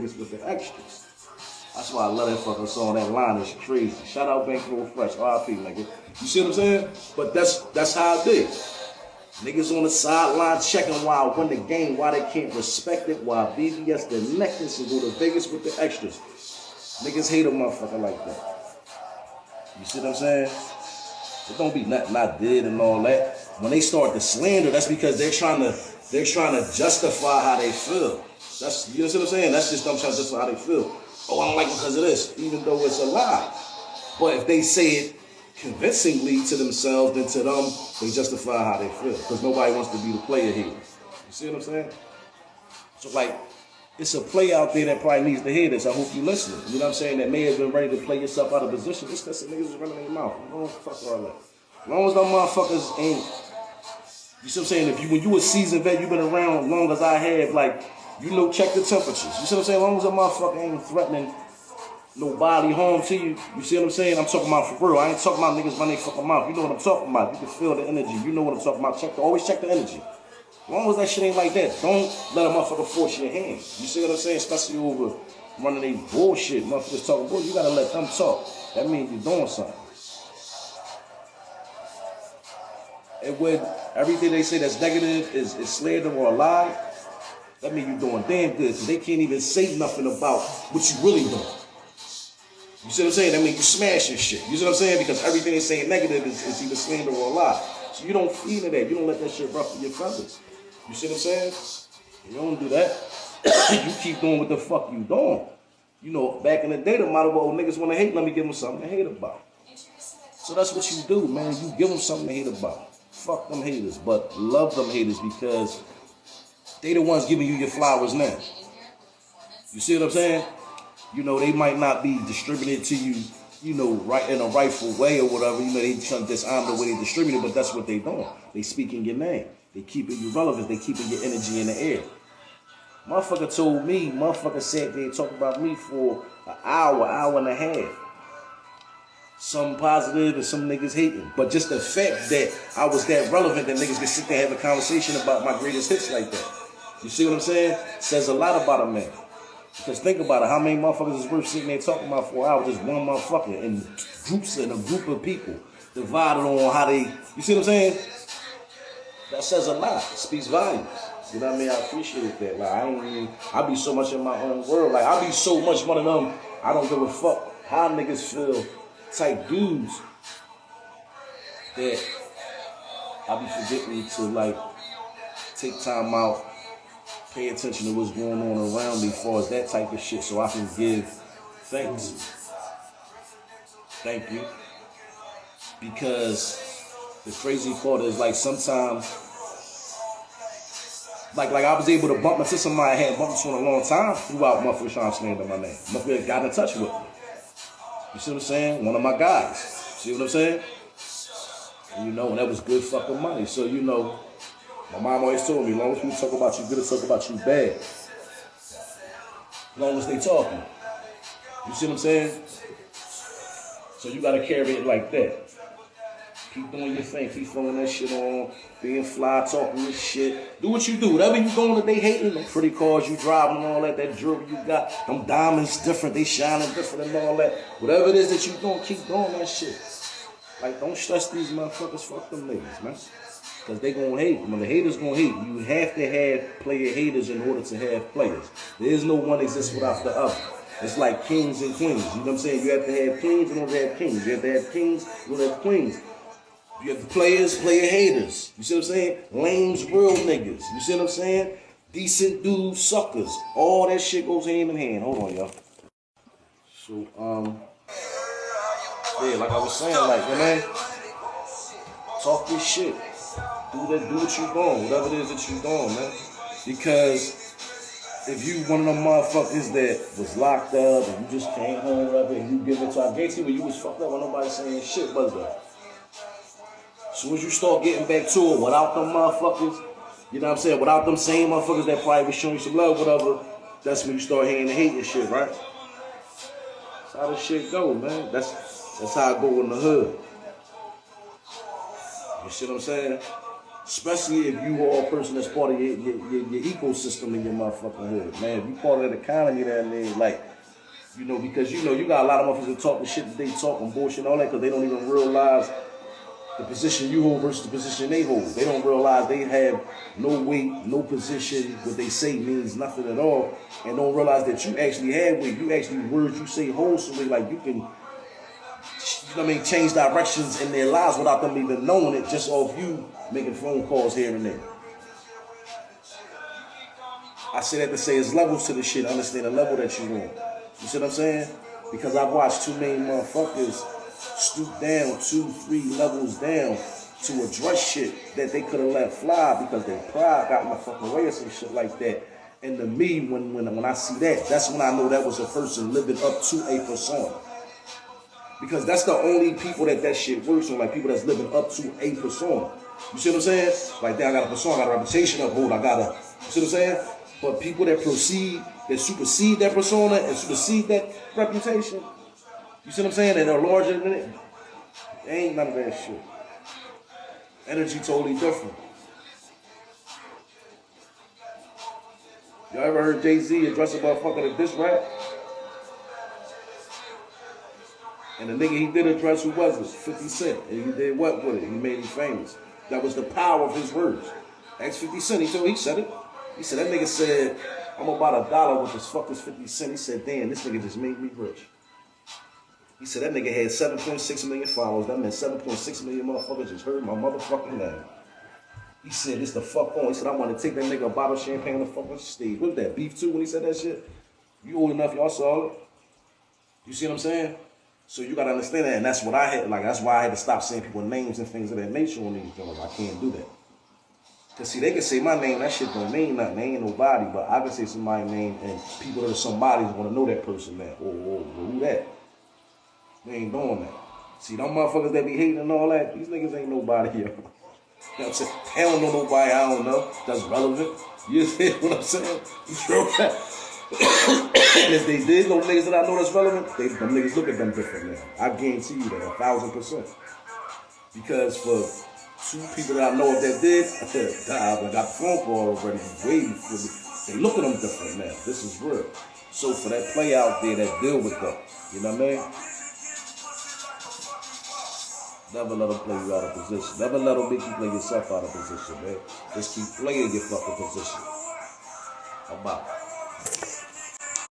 with the extras. That's why I love that fucking song. That line is crazy. Shout out Bankroll Fresh, R.I.P. nigga. You see what I'm saying? But that's how it is. Niggas on the sideline checking why I win the game, why they can't respect it, why BBS the necklace and go to Vegas with the extras. Niggas hate a motherfucker like that. You see what I'm saying? It don't be nothing I did and all that. When they start to slander, that's because they're trying to justify how they feel. That's, you know what I'm saying? That's just them trying to justify how they feel. Oh, I don't like it because of this, even though it's a lie. But if they say it convincingly to themselves, then to them, they justify how they feel. Because nobody wants to be the player here. You see what I'm saying? So, like, it's a play out there that probably needs to hear this. I hope you listen. You know what I'm saying? That may have been ready to play yourself out of position. Just because the niggas is running their mouth. You know, fuck all that. As long as them motherfuckers ain't, you see what I'm saying? If you, when you a seasoned vet, you've been around as long as I have, like, you know, check the temperatures. You see what I'm saying? As long as a motherfucker ain't threatening no bodily harm to you. You see what I'm saying? I'm talking about for real. I ain't talking about niggas running their fucking mouth. You know what I'm talking about. You can feel the energy. You know what I'm talking about. Always check the energy. As long as that shit ain't like that, don't let a motherfucker force your hand. You see what I'm saying? Especially over running they bullshit. Motherfuckers talking bullshit. You gotta let them talk. That means you're doing something. And when everything they say that's negative is slander or a lie, that means you're doing damn good. Because they can't even say nothing about what you really doing. You see what I'm saying? That means you smashing shit. You see what I'm saying? Because everything they saying negative is either slander or a lie. So you don't feed into that. You don't let that shit ruffle your feathers. You see what I'm saying? You don't do that. You keep doing what the fuck you doing. You know, back in the day, the motto was, niggas want to hate, let me give them something to hate about. So that's what you do, man. You give them something to hate about. Fuck them haters, but love them haters because they the ones giving you your flowers now. You see what I'm saying? You know, they might not be distributed to you, you know, right in a rightful way or whatever. You know, they trying to dishonor the way they distribute it, but that's what they doing. They speaking your name. They keeping you relevant. They keeping your energy in the air. Motherfucker told me, motherfucker sat there and talked about me for an hour and a half. Some positive and some niggas hating. But just the fact that I was that relevant that niggas can sit there and have a conversation about my greatest hits like that. You see what I'm saying? Says a lot about a man. Because think about it, how many motherfuckers is worth sitting there talking about for an hour, just one motherfucker in groups, in a group of people, divided on how they, you see what I'm saying? That says a lot, it speaks volumes. You know what I mean? I appreciate that. Like, I be so much in my own world. Like, I be so much one of them, I don't give a fuck how niggas feel type dudes that I be forgetting to, like, take time out, pay attention to what's going on around me as far as that type of shit so I can give thanks. Thank you. Because the crazy part is, like, sometimes, like I was able to bump into somebody I hadn't bumped into in a long time throughout motherfuckers trying to slander my name. Motherfuckers got in touch with me. You see what I'm saying? One of my guys. See what I'm saying? And, you know, and that was good fucking money. So, you know, my mom always told me, as long as people talk about you good, talk about you bad. As long as they talking. You see what I'm saying? So you gotta carry it like that. Keep doing your thing, keep throwing that shit on, being fly, talking this shit. Do what you do. Whatever you doing that they hating, them pretty cars you driving and all that jewelry you got, them diamonds different, they shining different and all that. Whatever it is that you doing, keep doing that shit. Like, don't stress these motherfuckers, fuck them niggas, man. Because they gonna hate. When the haters gonna hate, you have to have player haters in order to have players. There is no one exists without the other. It's like kings and queens. You know what I'm saying? You have to have kings in order to have kings. You have to have kings in order to have queens. You have players, player haters. You see what I'm saying? Lames, real niggas. You see what I'm saying? Decent dudes, suckers. All that shit goes hand in hand. Hold on, y'all. So, yeah, like I was saying, like, you know, talk this shit. Do what you doing, whatever it is that you doing, man. Because if you one of them motherfuckers that was locked up and you just came home, whatever, and you give it to our gate team, you was fucked up when nobody saying shit, was that? As soon as you start getting back to it without them motherfuckers, you know what I'm saying, without them same motherfuckers that probably was showing you some love, whatever, that's when you start hearing the hate and shit, right? That's how this shit go, man. That's how it go in the hood. You see what I'm saying? Especially if you are a person that's part of your ecosystem in your motherfucking hood, man. If you part of that economy down there, like, because you got a lot of motherfuckers that talk the shit that they talk and bullshit and all that because they don't even realize the position you hold versus the position they hold. They don't realize they have no weight, no position. What they say means nothing at all, and don't realize that you actually have weight. You actually words you say wholesomely, like you can, change directions in their lives without them even knowing it, just off you making phone calls here and there. I say that to say there's levels to the shit. Understand the level that you on. You see what I'm saying? Because I've watched too many motherfuckers stoop down 2-3 levels down to address shit that they could have let fly because their pride got in the fucking way or some shit like that. And to me, when I see that, that's when I know that was a person living up to a persona. Because that's the only people that shit works on, like people that's living up to a persona. You see what I'm saying? Like, I got a persona, I got a reputation uphold, you see what I'm saying? But people that supersede that persona and supersede that reputation, you see what I'm saying? And they're larger than it. Ain't none of that shit. Energy totally different. Y'all ever heard Jay-Z address a motherfucker at this rap? And the nigga he did address, who was it? 50 Cent. And he did what with it? He made him famous. That was the power of his words. Ask 50 Cent, he said it. He said, that nigga said, I'm about $1 with this fuck this 50 Cent. He said, damn, this nigga just made me rich. He said, that nigga had 7.6 million followers. That meant 7.6 million motherfuckers just heard my motherfucking name. He said, this the fuck on. He said, I want to take that nigga a bottle of champagne on the fucking stage. What was that, Beef 2 when he said that shit? You old enough, y'all saw it. You see what I'm saying? So you gotta understand that, and that's what I had, that's why I had to stop saying people's names and things of that nature on these joints. I can't do that. Cause see, they can say my name, that shit don't mean nothing. They ain't nobody, but I can say somebody's name and people that are somebody's wanna know that person now. Or who that? They ain't doing that. See, them motherfuckers that be hating and all that, these niggas ain't nobody here. You know what I'm saying? They don't know nobody I don't know that's relevant. You see what I'm saying? And if they did know niggas that I know that's relevant, them niggas look at them different now. I guarantee you that 1,000%. Because for 2 people that I know of that did, I got the phone call already way before they look at them different now. This is real. So for that play out there that deal with them, you know what I mean? Never let them play you out of position. Never let them make you play yourself out of position, man. Just keep playing your fucking position. I'm out.